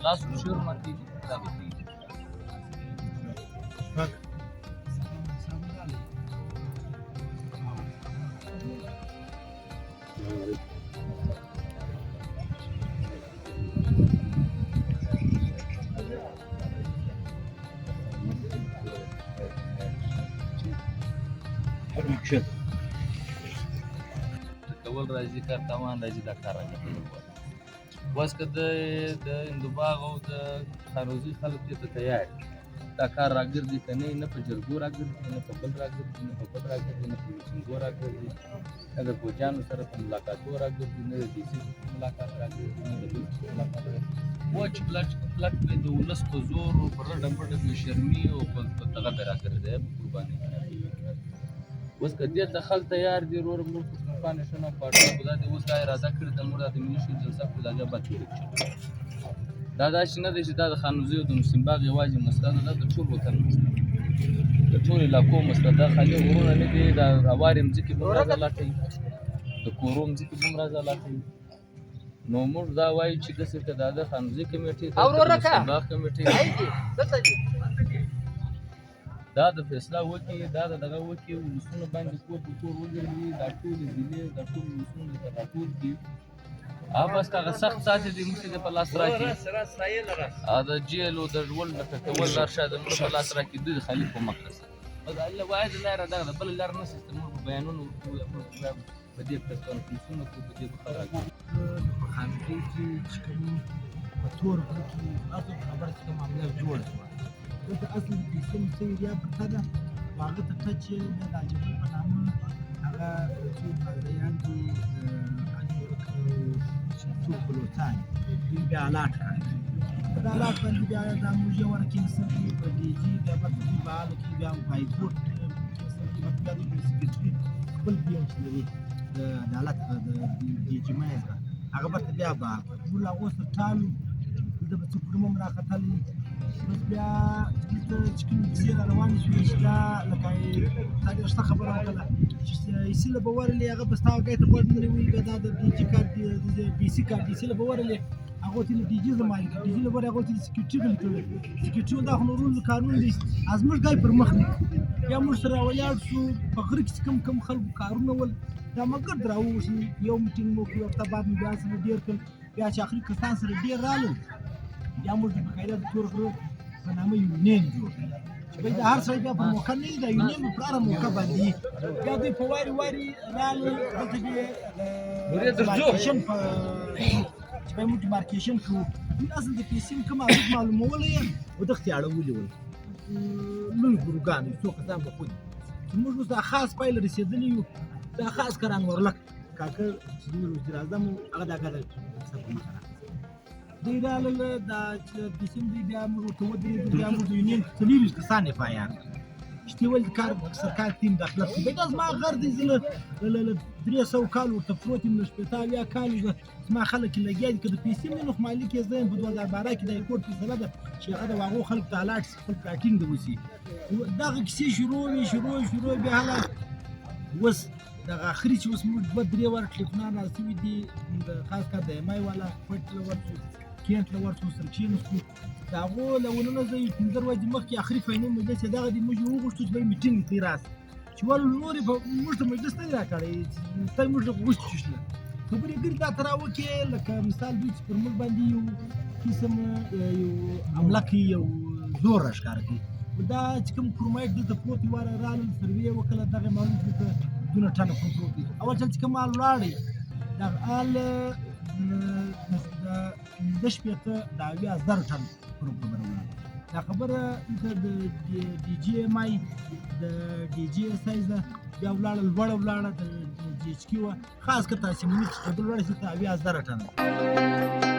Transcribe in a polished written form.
لاس شور ماتي دا بي کول راځي کار تاوان راځي دا کار راځي واس که د اندوباغ او د خانوزي خلک دې ته تیار دا کار راګرځي که نه په جرګو راګرځي نه په بل راګرځي نه په بل راګرځي نه په میټینګو راګرځي نه د ګوجانو سره په ملاقاتو راګرځي نه د ډي سي په ملاقات راګرځي نه د بل څه په ملاقات راګرځي وچ کلک پرې د ولس په زور او په رډه پډه بې شرمي او په دغه به راګرځي په قربانۍ اوس که دې ته خلک تیار دي ورور موږ پاڼې شنه پاټو خدا دې اوس دا اراده کړې ده موږ د ملي شورا جلسه کړو دا بیا بد کړي دا داسې نه دی چې دا د خانوزي او د مسلم باغ یوازې مسله ده دا د ټول وطن مسله د ټول علاقو مسله دا خالي غرونه نه دي د هوارې مځکې به هم راځه لاټوي د کورو مځکې به هم راځه لاټوي نو موږ دا وایو چې داسې که دا د خانوزي کمیټې ته د مسلم باغ کمیټې دا د فیصله وکړي دا د دغه وکړي ولسونه باندې کور په کور وګرځي دا ټولې ضلعې دا ټول ولسونه ته راټول کړي بس هغه سخت ساتي دې موږ ته په لاس راکړي د جیل او د ژوند د ټکول لار شاید موږ په لاس راکړي دوی د خالي په مخ بس الله واحد لاره دغه بل لار نه سیستم موږ بیانونه په دې په کانفرنسونو کې په دې په خبره کوي په خانګي کې چې کوم په تور کې تاسو خبره چې معاملې جوړ شو دا اصل د سیستم سیریا پرته ده هغه ته ټچ د راجبل په نامه هغه څو بیان دي څو بلوتان بیا لاټ کړی دا لاټ باندې بیا د موږ ورکې سمې په دې چې بیا په دې باندې کې بیا پای کوټ بیا د سکرټري خپل بیا چې د عدالت د جمعیت هغه به بیا ټول هغه سره ټالو د څه کوم راکټلې بس بیا چې کوم زیات روانې شوې چې دا لکه تاسو څه خبره وکړه چې سیله به ورلې هغه بس تاو ګټه ورنلې وي دا د ډي جی کارت د بي سي کارت سیله به ورلې هغه ته ډي جی زمای ډي جی لپاره هغه ته سکیورټي کوي سکیورټي دا خو رول قانون دي ازمر ګای پر مخ یا موږ سره ولاړ شو په غره کې کم خلکو کارونه ول دا مګر دراو یو میټینګ مو کړو ته بعد بیا سره ډیر کړ بیا چې اخري کسان سره ډیر رالو بیا موږ په قاعده د تور غرو په نامه یونین جوړ چې د هر ځای بیا په موقع نه دی یونین په پلاره موقع باندې بیا دوی په واري رالو دلته دې مارکیشن چې به موږ مارکیشن کوو اصل د پیسې کوم معلومول یې او د اختیارولې ول لوی ګروګان څو کسان په خود موږ اوس د خاص پایل رسیدلی یو دا خاص کران ورلک کاکه چې د وزیر اعظم هغه دا کړل دی دا له دا دسم دی بیا موږ ته ودرې بیا موږ یونین تلیریز کسان پایان چې ول کار سرکار ټیم داخله کوي دا ما غرض زله 300 کال ورته فروت من شپږ یا کال ما خلک لګیږي کده پیسې منو مالک یې زین په 2012 کې د کورت فیصله ده چې هغه واغو خلک تعالی خپل پلاټینګ دی وسی دا کیسې شروع به حالا وس د اخري چې اوس موږ په درې ور ټلیفون راځي دي خاص کار د مای والا پټ ورته کېنټ ورته سره چې نو دا غو لونه زې پنځر وځي مخکې اخري فاینل مجلس دغه د موږ وغوښتو چې میټینګ کې راس چې ول نور په موږ ته مجلس نه راکړي ته موږ وغوښتو چې خبرې ګر دا تراو کې لکه مثال دوی پر موږ باندې یو قسم یو عمله کې یو زور راښکار کوي دا چې کوم کورمایټ د پروت واره رال سروي وکړه دغه معلومات دونه ټانه پروت اول چې کوم لاړې دا ال د شپته دا بیا زر ټن پروګرام دا خبره د ډي جی مای د ډي جی سایز بیا ولاړه د جی ایچ کیو خاص کته چې موږ د ولاړ شي ته بیا زر ټن